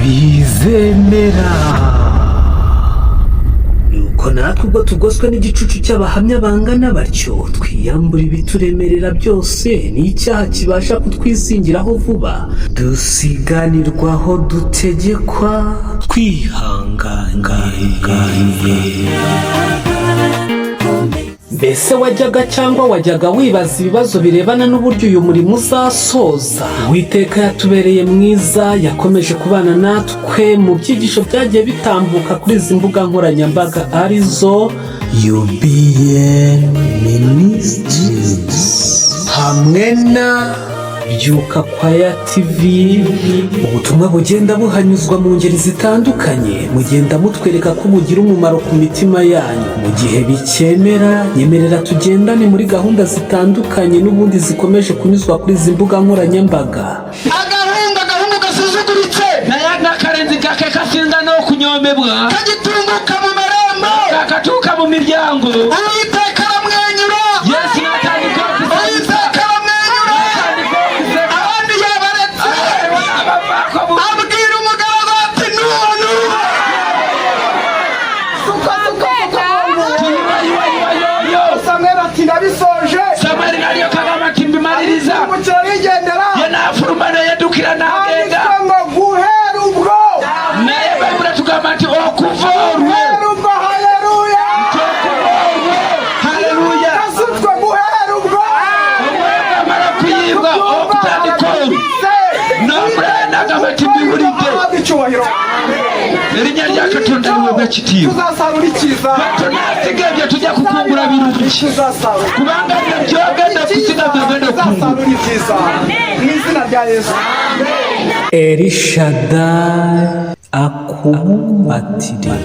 bizemera nuko natwe ubwo tugoswe n'igicucu cy'abahamya bangana batyo twiyambura ibituremerera byose n'icyaha kibasha kutwisingiraho vuba dusiganirwaho dutegekwa twihanganye. Mbese wajyaga cyangwa wajyaga wibaza ibibazo birebana n'uburyo uyu murimo uzasoza? Uwiteka yatubereye mwiza, yakomeje kubana natwe mu byigisho byagiye bitambuka kuri izi mbuga nkoranyambaga arizo UBN Ministries hamwe na Byuka Kwaya TV. Ubutumwa bugenda buhanyuzwa mu ngeri zitandukanye, mugenda mutwereka ko bugira umumaro ku mitima yanyu. Mu gihe bikemera, nyemerera tugendane muri gahunda zitandukanye n'ubundi zikomeje kunyuzwa kuri izi mbuga nkoranyambaga. Agahungu gasuzuguritse n'akarenzi gake kasinda no kunyomebwa, kagitunguka mu marembo, kakatuka mu miryango. Uwiteka aramwenyura, Yesu natanga ikofi. Uwiteka aramwenyura, abandi yabaretse. Abwira umugabo ati nunu Samweli ati ndabisoje. Samweli nariyo kagama kimbimaririza umukira arigendera, ye nafurumana yedukira nagenda ngo guhera ubwo naye Bayibuli tugamba ati okuvorwe. Haleluya, haleluya, kasutswe guhera ubwo umwega mara kuyibwa okutandikoro nombrana gabati biburide icyubahiro erinya rya Katonda niwe gakitiwe. Tuzasarura ikiza batonasigebye tujya kukungura birungi, kubanga byogenda kusiga byogenda kuzasarura ikiza mu izina rya Yesu. Elishadai akubumbatire.